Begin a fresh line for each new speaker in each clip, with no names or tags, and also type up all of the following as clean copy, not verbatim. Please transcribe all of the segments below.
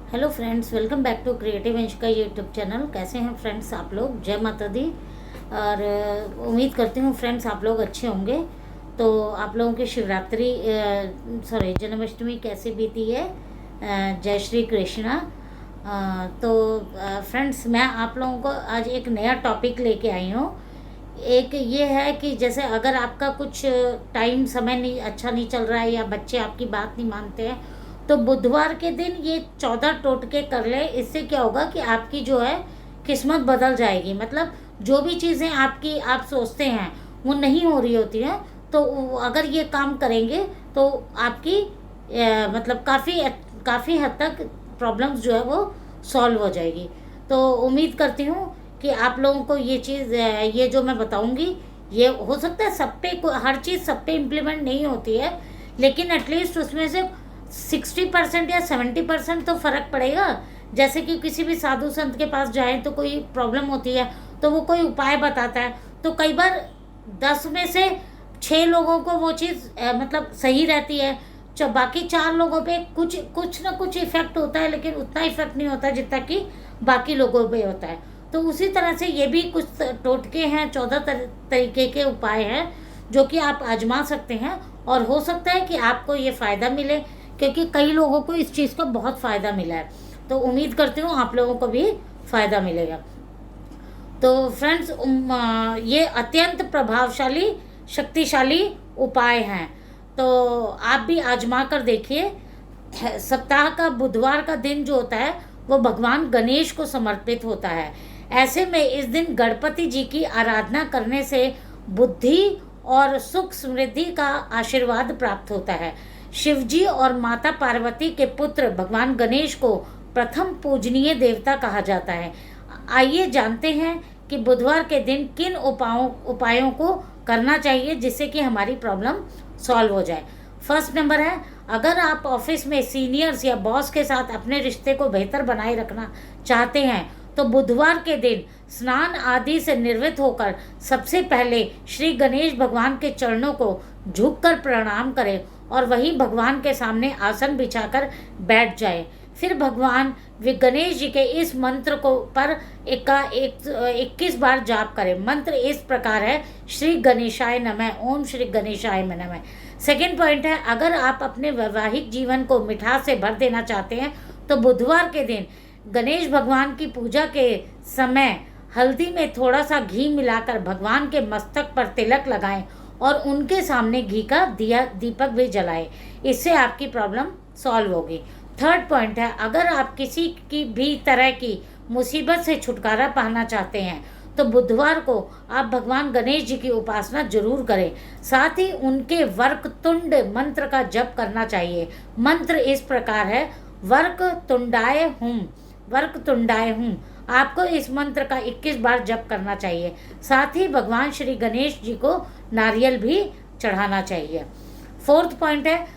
Hello friends, welcome back to creative Ansh का YouTube channel. कैसे हैं फ्रेंड्स आप लोग? जय माता दी। और उम्मीद करती हूँ फ्रेंड्स आप लोग अच्छे होंगे। तो आप लोगों की शिवरात्रि जन्माष्टमी कैसी बीती है? जय श्री कृष्णा। तो फ्रेंड्स, मैं आप लोगों को आज एक नया टॉपिक लेके आई हूँ। एक ये है कि जैसे अगर आपका कुछ टाइम समय नहीं अच्छा नहीं चल रहा है या बच्चे आपकी बात नहीं मानते हैं, तो बुधवार के दिन ये 14 टोटके कर ले। इससे क्या होगा कि आपकी जो है किस्मत बदल जाएगी। मतलब जो भी चीज़ें आपकी आप सोचते हैं वो नहीं हो रही होती हैं, तो अगर ये काम करेंगे तो आपकी मतलब काफ़ी हद तक प्रॉब्लम्स जो है वो सॉल्व हो जाएगी। तो उम्मीद करती हूँ कि आप लोगों को ये चीज़ ये जो मैं बताऊंगी, ये हो सकता है सब पे हर चीज़ सब पे इम्प्लीमेंट नहीं होती है, लेकिन एटलीस्ट उसमें से 60% या 70% तो फ़र्क पड़ेगा। जैसे कि किसी भी साधु संत के पास जाएं तो कोई प्रॉब्लम होती है तो वो कोई उपाय बताता है, तो कई बार 10 में से 6 लोगों को वो चीज़ मतलब सही रहती है। बाकी 4 लोगों पे कुछ कुछ ना कुछ इफेक्ट होता है, लेकिन उतना इफेक्ट नहीं होता जितना कि बाकी लोगों पे होता है। तो उसी तरह से ये भी कुछ टोटके हैं, 14 तरीके के उपाय हैं जो कि आप आजमा सकते हैं, और हो सकता है कि आपको ये फ़ायदा मिले, क्योंकि कई लोगों को इस चीज़ का बहुत फ़ायदा मिला है। तो उम्मीद करती हूँ आप लोगों को भी फ़ायदा मिलेगा। तो फ्रेंड्स, ये अत्यंत प्रभावशाली शक्तिशाली उपाय हैं, तो आप भी आजमा कर देखिए। सप्ताह का बुधवार का दिन जो होता है वो भगवान गणेश को समर्पित होता है। ऐसे में इस दिन गणपति जी की आराधना करने से बुद्धि और सुख समृद्धि का आशीर्वाद प्राप्त होता है। शिवजी और माता पार्वती के पुत्र भगवान गणेश को प्रथम पूजनीय देवता कहा जाता है। आइए जानते हैं कि बुधवार के दिन किन उपायों को करना चाहिए जिससे कि हमारी प्रॉब्लम सॉल्व हो जाए। फर्स्ट नंबर है, अगर आप ऑफिस में सीनियर्स या बॉस के साथ अपने रिश्ते को बेहतर बनाए रखना चाहते हैं तो बुधवार के दिन स्नान आदि से निर्वृत्त होकर सबसे पहले श्री गणेश भगवान के चरणों को झुककर प्रणाम करें और वहीं भगवान के सामने आसन बिछाकर बैठ जाए। फिर भगवान गणेश जी के इस मंत्र को पर 21 बार जाप करें। मंत्र इस प्रकार है, श्री गणेशाय नमः, ओम श्री गणेशाय नमः। सेकेंड पॉइंट है, अगर आप अपने वैवाहिक जीवन को मिठास से भर देना चाहते हैं तो बुधवार के दिन गणेश भगवान की पूजा के समय हल्दी में थोड़ा सा घी मिलाकर भगवान के मस्तक पर तिलक लगाएं और उनके सामने घी का दीपक भी जलाएं। इससे आपकी प्रॉब्लम सॉल्व होगी। थर्ड पॉइंट है, अगर आप किसी की भी तरह की मुसीबत से छुटकारा पाना चाहते हैं तो बुधवार को आप भगवान गणेश जी की उपासना जरूर करें। साथ ही उनके वर्कतुंड मंत्र का जप करना चाहिए। मंत्र इस प्रकार है, वर्कतुंडाय हूँ। आपको इस मंत्र का 21 बार जप करना चाहिए। साथ ही भगवान श्री गणेश जी को नारियल भी चढ़ाना चाहिए। फोर्थ पॉइंट है,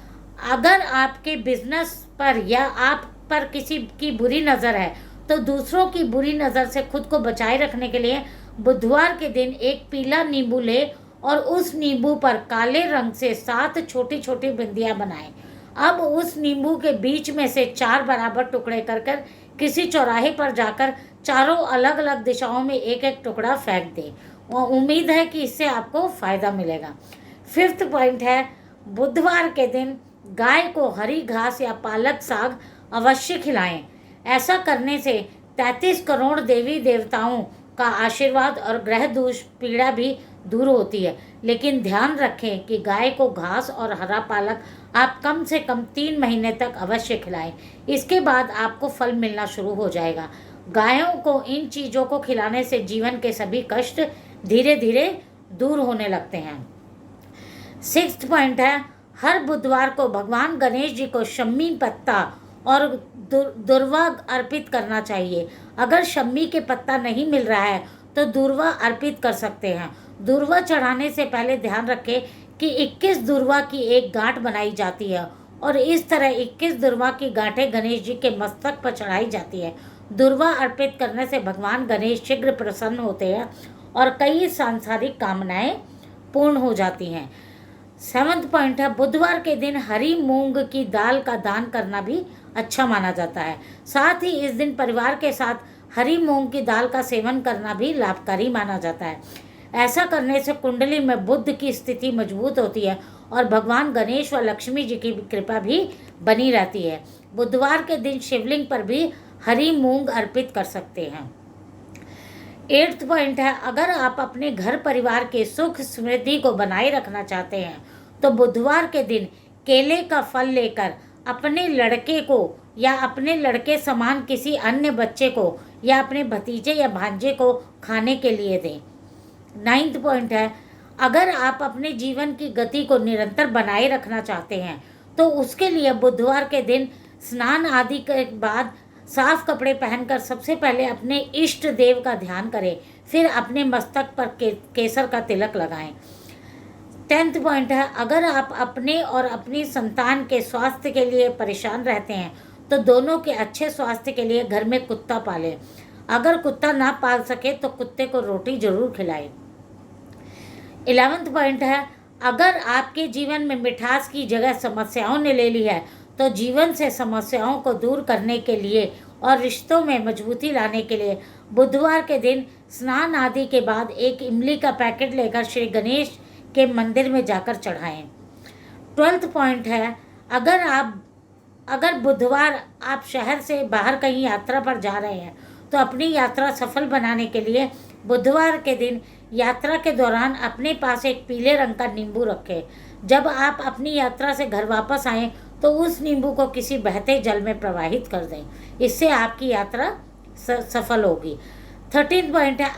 अगर आपके बिजनेस पर या आप पर किसी की बुरी नज़र है तो दूसरों की बुरी नज़र से खुद को बचाए रखने के लिए बुधवार के दिन एक पीला नींबू ले और उस नींबू पर काले रंग से 7 छोटी छोटी बिंदियां बनाएं। अब उस नींबू के बीच में से 4 बराबर टुकड़े कर कर किसी चौराहे पर जाकर चारों अलग अलग दिशाओं में एक एक टुकड़ा फेंक दें। और उम्मीद है कि इससे आपको फ़ायदा मिलेगा। फिफ्थ पॉइंट है, बुधवार के दिन गाय को हरी घास या पालक साग अवश्य खिलाएं। ऐसा करने से 33 करोड़ देवी देवताओं का आशीर्वाद और ग्रह दोष पीड़ा भी दूर होती है। लेकिन ध्यान रखें कि गाय को घास और हरा पालक आप कम से कम 3 महीने तक अवश्य खिलाएं। इसके बाद आपको फल मिलना शुरू हो जाएगा। गायों को इन चीज़ों को खिलाने से जीवन के सभी कष्ट धीरे धीरे दूर होने लगते हैं। सिक्स्थ पॉइंट है, हर बुधवार को भगवान गणेश जी को शम्मी पत्ता और दुर्वा अर्पित करना चाहिए। अगर शम्मी के पत्ता नहीं मिल रहा है तो दुर्वा अर्पित कर सकते हैं। दुर्वा चढ़ाने से पहले ध्यान रखें कि 21 दुर्वा की एक गांठ बनाई जाती है और इस तरह 21 दुर्वा की गांठें गणेश जी के मस्तक पर चढ़ाई जाती है। दुर्वा अर्पित करने से भगवान गणेश शीघ्र प्रसन्न होते हैं और कई सांसारिक कामनाएं पूर्ण हो जाती हैं। 7वां पॉइंट है, बुधवार के दिन हरी मूंग की दाल का दान करना भी अच्छा माना जाता है। साथ ही इस दिन परिवार के साथ हरी मूंग की दाल का सेवन करना भी लाभकारी माना जाता है। ऐसा करने से कुंडली में बुध की स्थिति मजबूत होती है और भगवान गणेश व लक्ष्मी जी की कृपा भी बनी रहती है। बुधवार के दिन शिवलिंग पर भी हरी मूंग अर्पित कर सकते हैं। 8वां पॉइंट है, अगर आप अपने घर परिवार के सुख समृद्धि को बनाए रखना चाहते हैं तो बुधवार के दिन केले का फल लेकर अपने लड़के को या अपने लड़के समान किसी अन्य बच्चे को या अपने भतीजे या भांजे को खाने के लिए दें। 9वां पॉइंट है, अगर आप अपने जीवन की गति को निरंतर बनाए रखना चाहते हैं तो उसके लिए बुधवार के दिन स्नान आदि के बाद साफ कपड़े पहनकर सबसे पहले अपने इष्ट देव का ध्यान करें, फिर अपने मस्तक पर केसर का तिलक लगाएं। 10वां पॉइंट है, अगर आप अपने और अपनी संतान के स्वास्थ्य के लिए परेशान रहते हैं तो दोनों के अच्छे स्वास्थ्य के लिए घर में कुत्ता पालें। अगर कुत्ता ना पाल सके तो कुत्ते को रोटी जरूर खिलाएं। 11वां पॉइंट है, अगर आपके जीवन में मिठास की जगह समस्याओं ने ले ली है तो जीवन से समस्याओं को दूर करने के लिए और रिश्तों में मजबूती लाने के लिए बुधवार के दिन स्नान आदि के बाद एक इमली का पैकेट लेकर श्री गणेश के मंदिर में जाकर चढ़ाएं। 12वां पॉइंट है, अगर बुधवार आप शहर से बाहर कहीं यात्रा पर जा रहे हैं तो अपनी यात्रा सफल बनाने के लिए बुधवार के दिन यात्रा के दौरान अपने पास एक पीले रंग का नींबू रखें। जब आप अपनी यात्रा से घर वापस आएं तो उस नींबू को किसी बहते जल में प्रवाहित कर दें, इससे आपकी यात्रा सफल होगी। 13वां पॉइंट है,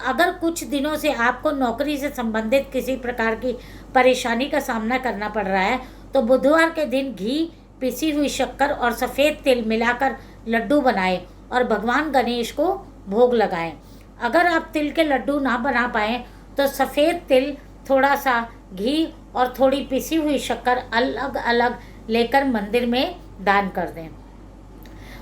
अगर कुछ दिनों से आपको नौकरी से संबंधित किसी प्रकार की परेशानी का सामना करना पड़ रहा है तो बुधवार के दिन घी, पिसी हुई शक्कर और सफ़ेद तिल मिलाकर लड्डू बनाएं और भगवान गणेश को भोग लगाएं। अगर आप तिल के लड्डू ना बना पाएँ तो सफ़ेद तिल, थोड़ा सा घी और थोड़ी पिसी हुई शक्कर अलग अलग लेकर मंदिर में दान कर दें।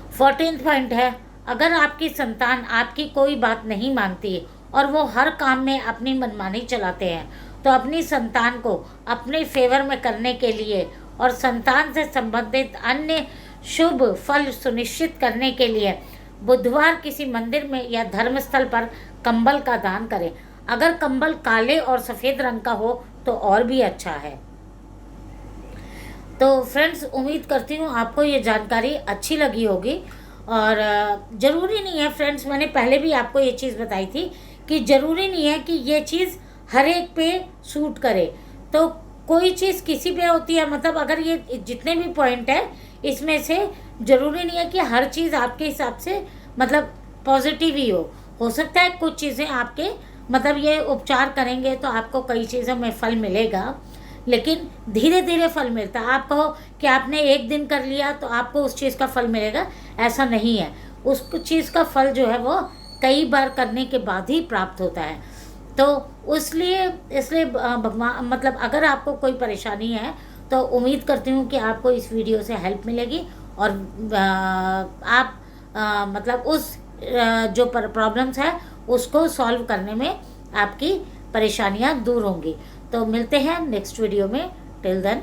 14वां पॉइंट है, अगर आपकी संतान आपकी कोई बात नहीं मानती और वो हर काम में अपनी मनमानी चलाते हैं तो अपनी संतान को अपने फेवर में करने के लिए और संतान से संबंधित अन्य शुभ फल सुनिश्चित करने के लिए बुधवार किसी मंदिर में या धर्मस्थल पर कंबल का दान करें। अगर कंबल काले और सफ़ेद रंग का हो तो और भी अच्छा है। तो फ्रेंड्स, उम्मीद करती हूँ आपको ये जानकारी अच्छी लगी होगी। और ज़रूरी नहीं है फ्रेंड्स, मैंने पहले भी आपको ये चीज़ बताई थी कि ज़रूरी नहीं है कि ये चीज़ हर एक पे सूट करे। तो कोई चीज़ किसी पे होती है, मतलब अगर ये जितने भी पॉइंट है इसमें से ज़रूरी नहीं है कि हर चीज़ आपके हिसाब से मतलब पॉजिटिव ही हो सकता है कुछ चीज़ें आपके मतलब ये उपचार करेंगे तो आपको कई चीज़ों में फल मिलेगा, लेकिन धीरे धीरे फल मिलता है। आप कहो कि आपने एक दिन कर लिया तो आपको उस चीज़ का फल मिलेगा, ऐसा नहीं है। उस चीज़ का फल जो है वो कई बार करने के बाद ही प्राप्त होता है। तो इसलिए भगवान मतलब अगर आपको कोई परेशानी है तो उम्मीद करती हूँ कि आपको इस वीडियो से हेल्प मिलेगी और आप मतलब उस जो प्रॉब्लम्स है उसको सॉल्व करने में आपकी परेशानियाँ दूर होंगी। तो मिलते हैं नेक्स्ट वीडियो में। Till then